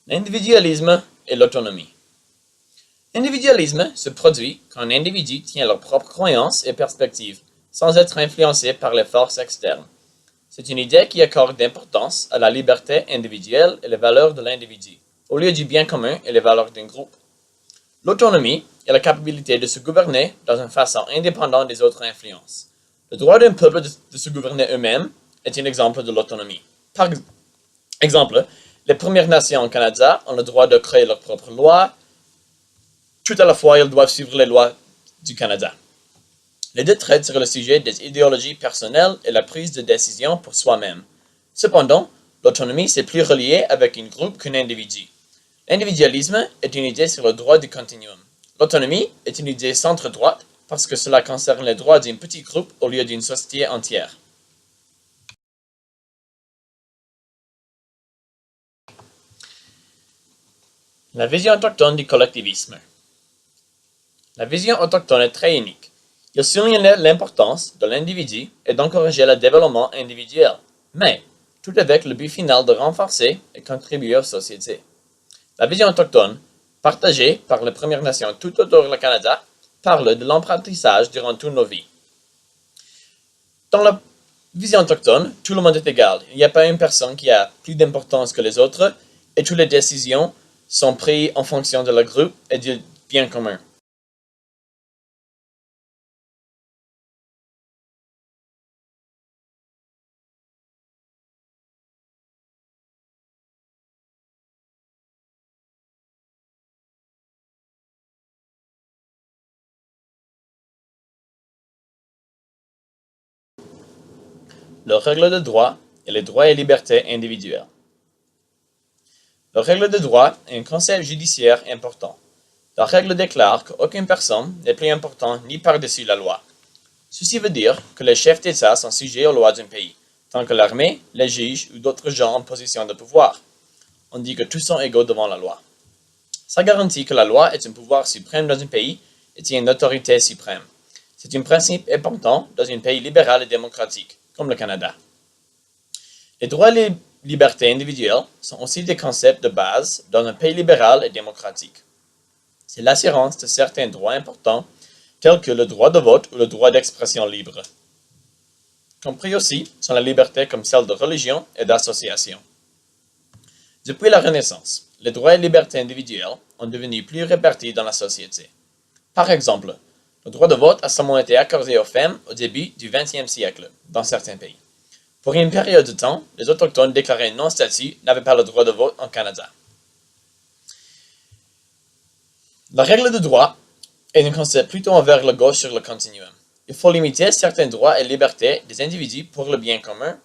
L'individualisme et l'autonomie. L'individualisme se produit quand un individu tient leurs propres croyances et perspectives, sans être influencé par les forces externes. C'est une idée qui accorde d'importance à la liberté individuelle et les valeurs de l'individu, au lieu du bien commun et les valeurs d'un groupe. L'autonomie est la capacité de se gouverner dans une façon indépendante des autres influences. Le droit d'un peuple de se gouverner eux-mêmes est un exemple de l'autonomie. Par exemple, les Premières Nations au Canada ont le droit de créer leurs propres lois. Tout à la fois, ils doivent suivre les lois du Canada. Les deux traitent sur le sujet des idéologies personnelles et la prise de décision pour soi-même. Cependant, l'autonomie c'est plus relié avec un groupe qu'un individu. L'individualisme est une idée sur le droit du continuum. L'autonomie est une idée centre-droite parce que cela concerne les droits d'un petit groupe au lieu d'une société entière. La vision autochtone du collectivisme. La vision autochtone est très unique. Il souligne l'importance de l'individu et d'encourager le développement individuel, mais tout avec le but final de renforcer et contribuer aux sociétés. La vision autochtone, partagée par les Premières Nations tout autour du Canada, parle de l'apprentissage durant toutes nos vies. Dans la vision autochtone, tout le monde est égal. Il n'y a pas une personne qui a plus d'importance que les autres et toutes les décisions sont prises en fonction de le groupe et du bien commun. Leurs règles de droit et les droits et libertés individuelles. La règle de droit est un concept judiciaire important. La règle déclare qu'aucune personne n'est plus importante ni par-dessus la loi. Ceci veut dire que les chefs d'État sont sujets aux lois d'un pays, tant que l'armée, les juges ou d'autres gens en position de pouvoir. On dit que tous sont égaux devant la loi. Ça garantit que la loi est un pouvoir suprême dans un pays et tient une autorité suprême. C'est un principe important dans un pays libéral et démocratique, comme le Canada. Les droits et les libertés individuelles sont aussi des concepts de base dans un pays libéral et démocratique. C'est l'assurance de certains droits importants, tels que le droit de vote ou le droit d'expression libre. Compris aussi sont les libertés comme celles de religion et d'association. Depuis la Renaissance, les droits et libertés individuelles ont devenu plus répartis dans la société. Par exemple, le droit de vote a seulement été accordé aux femmes au début du XXe siècle, dans certains pays. Pour une période de temps, les autochtones déclarés non-statut n'avaient pas le droit de vote en Canada. La règle de droit est un concept plutôt envers la gauche sur le continuum. Il faut limiter certains droits et libertés des individus pour le bien commun,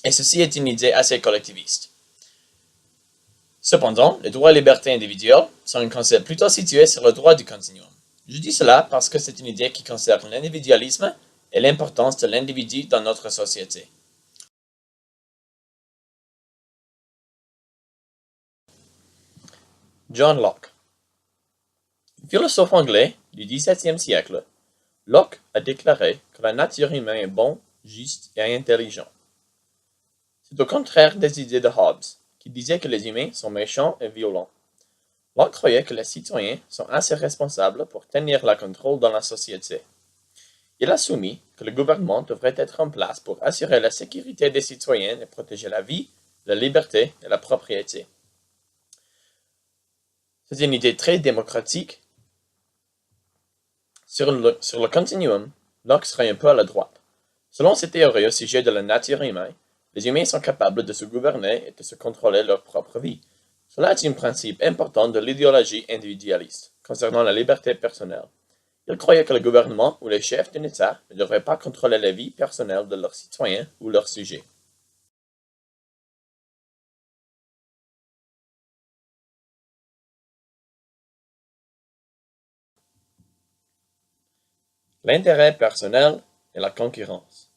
et ceci est une idée assez collectiviste. Cependant, les droits et libertés individuelles sont un concept plutôt situé sur le droit du continuum. Je dis cela parce que c'est une idée qui concerne l'individualisme et l'importance de l'individu dans notre société. John Locke. Philosophe anglais du XVIIe siècle, Locke a déclaré que la nature humaine est bonne, juste et intelligente. C'est au contraire des idées de Hobbes, qui disait que les humains sont méchants et violents. Locke croyait que les citoyens sont assez responsables pour tenir le contrôle dans la société. Il a soumis que le gouvernement devrait être en place pour assurer la sécurité des citoyens et protéger la vie, la liberté et la propriété. C'est une idée très démocratique. Sur le continuum, Locke serait un peu à la droite. Selon ses théories au sujet de la nature humaine, les humains sont capables de se gouverner et de se contrôler leur propre vie. Cela est un principe important de l'idéologie individualiste, concernant la liberté personnelle. Il croyait que le gouvernement ou les chefs d'un État ne devraient pas contrôler la vie personnelle de leurs citoyens ou leurs sujets. L'intérêt personnel et la concurrence.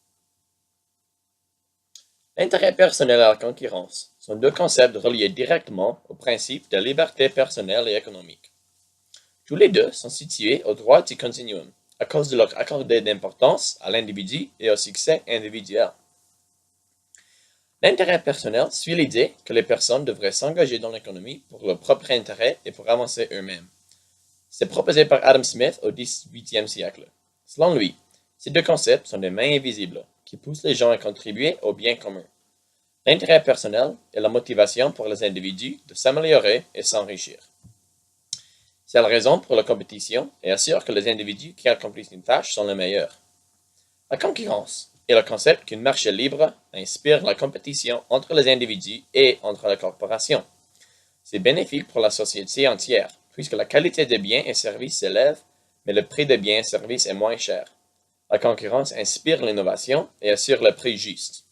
L'intérêt personnel et la concurrence sont deux concepts reliés directement au principe de la liberté personnelle et économique. Tous les deux sont situés au droit du continuum, à cause de leur accordé d'importance à l'individu et au succès individuel. L'intérêt personnel suit l'idée que les personnes devraient s'engager dans l'économie pour leur propre intérêt et pour avancer eux-mêmes. C'est proposé par Adam Smith au XVIIIe siècle. Selon lui, ces deux concepts sont des mains invisibles qui poussent les gens à contribuer au bien commun. L'intérêt personnel est la motivation pour les individus de s'améliorer et s'enrichir. C'est la raison pour la compétition et assure que les individus qui accomplissent une tâche sont les meilleurs. La concurrence est le concept qu'un marché libre inspire la compétition entre les individus et entre les corporations. C'est bénéfique pour la société entière, puisque la qualité des biens et services s'élève, mais le prix des biens et services est moins cher. La concurrence inspire l'innovation et assure le prix juste.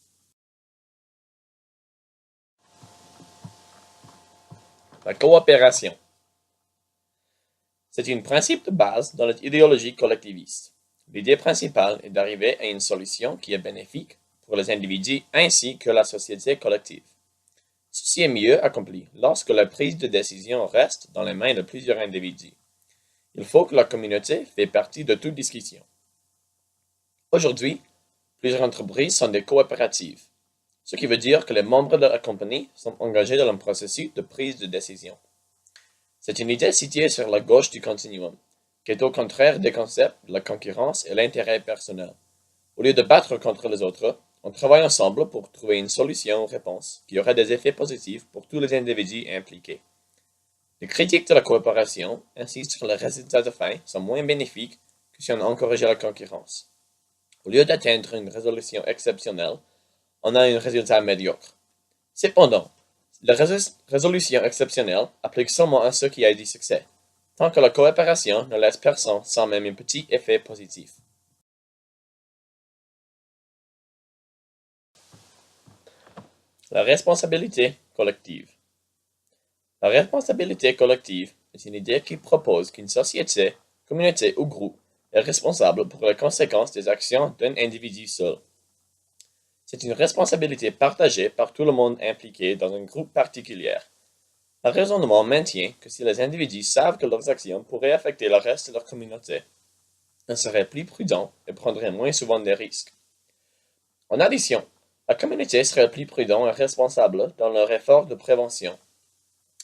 La coopération. C'est un principe de base dans l'idéologie collectiviste. L'idée principale est d'arriver à une solution qui est bénéfique pour les individus ainsi que la société collective. Ceci est mieux accompli lorsque la prise de décision reste dans les mains de plusieurs individus. Il faut que la communauté fait partie de toute discussion. Aujourd'hui, plusieurs entreprises sont des coopératives, ce qui veut dire que les membres de la compagnie sont engagés dans un processus de prise de décision. C'est une idée située sur la gauche du continuum, qui est au contraire des concepts de la concurrence et l'intérêt personnel. Au lieu de battre contre les autres, on travaille ensemble pour trouver une solution ou réponse qui aura des effets positifs pour tous les individus impliqués. Les critiques de la coopération insistent sur les résultats de fin sont moins bénéfiques que si on encourageait la concurrence. Au lieu d'atteindre une résolution exceptionnelle, on a un résultat médiocre. Cependant, la résolution exceptionnelle applique seulement à ceux qui ont du succès, tant que la coopération ne laisse personne sans même un petit effet positif. La responsabilité collective. La responsabilité collective est une idée qui propose qu'une société, communauté ou groupe est responsable pour les conséquences des actions d'un individu seul. C'est une responsabilité partagée par tout le monde impliqué dans un groupe particulier. Le raisonnement maintient que si les individus savent que leurs actions pourraient affecter le reste de leur communauté, ils seraient plus prudents et prendraient moins souvent des risques. En addition, la communauté serait plus prudente et responsable dans leur effort de prévention.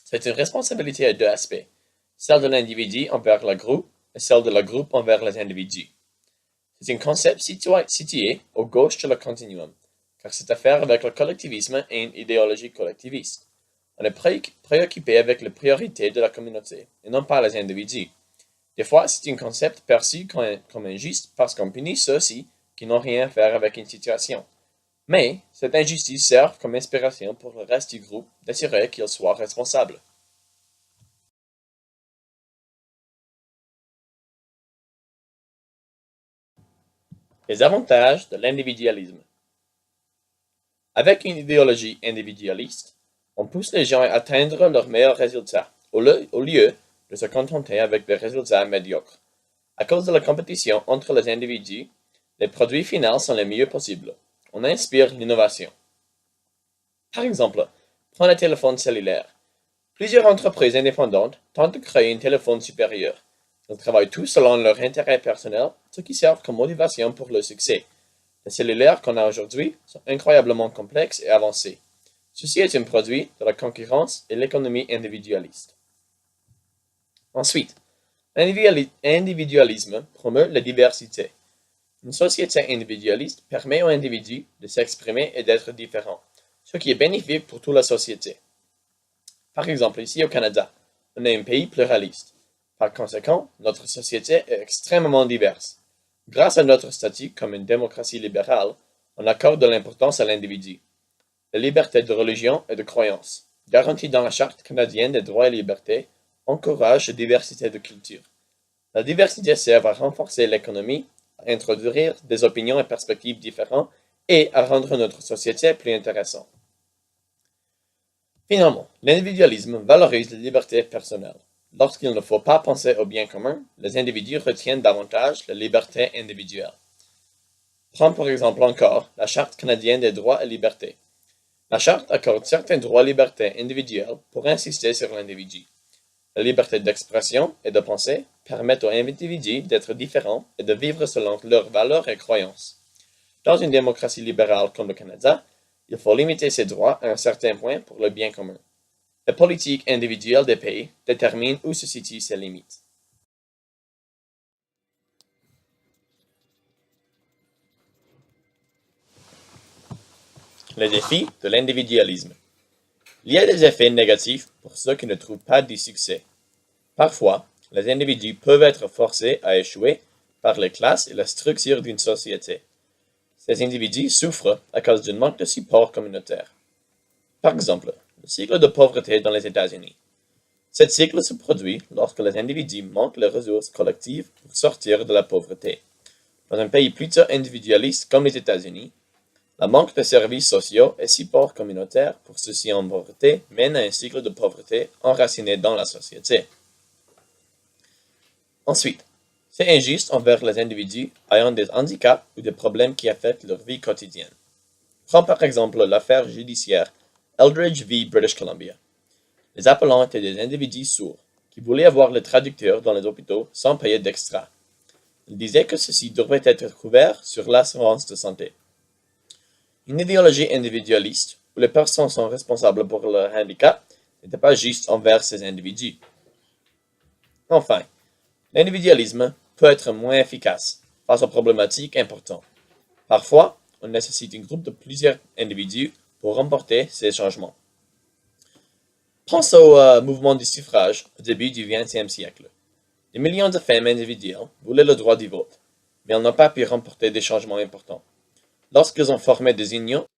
C'est une responsabilité à deux aspects, celle de l'individu envers le groupe et celle de le groupe envers les individus. C'est un concept situé au gauche de le continuum, car c'est affaire avec le collectivisme et une idéologie collectiviste. On est préoccupé avec les priorités de la communauté, et non pas les individus. Des fois, c'est un concept perçu comme injuste parce qu'on punit ceux-ci qui n'ont rien à faire avec une situation. Mais cette injustice sert comme inspiration pour le reste du groupe d'assurer qu'ils soient responsables. Les avantages de l'individualisme. Avec une idéologie individualiste, on pousse les gens à atteindre leurs meilleurs résultats, au lieu de se contenter avec des résultats médiocres. À cause de la compétition entre les individus, les produits finaux sont les mieux possibles. On inspire l'innovation. Par exemple, prends le téléphone cellulaire. Plusieurs entreprises indépendantes tentent de créer un téléphone supérieur. Ils travaillent tous selon leur intérêt personnel, ce qui sert comme motivation pour le succès. Les cellulaires qu'on a aujourd'hui sont incroyablement complexes et avancés. Ceci est un produit de la concurrence et l'économie individualiste. Ensuite, l'individualisme promeut la diversité. Une société individualiste permet aux individus de s'exprimer et d'être différents, ce qui est bénéfique pour toute la société. Par exemple, ici au Canada, on est un pays pluraliste. Par conséquent, notre société est extrêmement diverse. Grâce à notre statut comme une démocratie libérale, on accorde de l'importance à l'individu. La liberté de religion et de croyance, garantie dans la Charte canadienne des droits et libertés, encourage la diversité de cultures. La diversité sert à renforcer l'économie, à introduire des opinions et perspectives différentes et à rendre notre société plus intéressante. Finalement, l'individualisme valorise la liberté personnelle. Lorsqu'il ne faut pas penser au bien commun, les individus retiennent davantage la liberté individuelle. Prends par exemple encore la Charte canadienne des droits et libertés. La Charte accorde certains droits et libertés individuelles pour insister sur l'individu. La liberté d'expression et de pensée permettent aux individus d'être différents et de vivre selon leurs valeurs et croyances. Dans une démocratie libérale comme le Canada, Il faut limiter ces droits à un certain point pour le bien commun. La politique individuelle des pays détermine où se situent ces limites. Les défis de l'individualisme. Il y a des effets négatifs pour ceux qui ne trouvent pas du succès. Parfois, les individus peuvent être forcés à échouer par les classes et la structure d'une société. Ces individus souffrent à cause d'un manque de support communautaire. Par exemple, le cycle de pauvreté dans les États-Unis. Ce cycle se produit lorsque les individus manquent les ressources collectives pour sortir de la pauvreté. Dans un pays plutôt individualiste comme les États-Unis, le manque de services sociaux et supports communautaires pour ceux-ci en pauvreté mène à un cycle de pauvreté enraciné dans la société. Ensuite, c'est injuste envers les individus ayant des handicaps ou des problèmes qui affectent leur vie quotidienne. Prends par exemple l'affaire judiciaire Eldridge v. British Columbia. Les appelants étaient des individus sourds qui voulaient avoir le traducteur dans les hôpitaux sans payer d'extra. Ils disaient que ceci devrait être couvert sur l'assurance de santé. Une idéologie individualiste, où les personnes sont responsables pour leur handicap, n'était pas juste envers ces individus. Enfin, l'individualisme peut être moins efficace face aux problématiques importantes. Parfois, on nécessite un groupe de plusieurs individus pour remporter ces changements. Pense au mouvement du suffrage au début du XXe siècle. Des millions de femmes individuelles voulaient le droit du vote, mais elles n'ont pas pu remporter des changements importants. Lorsqu'ils ont formé des unions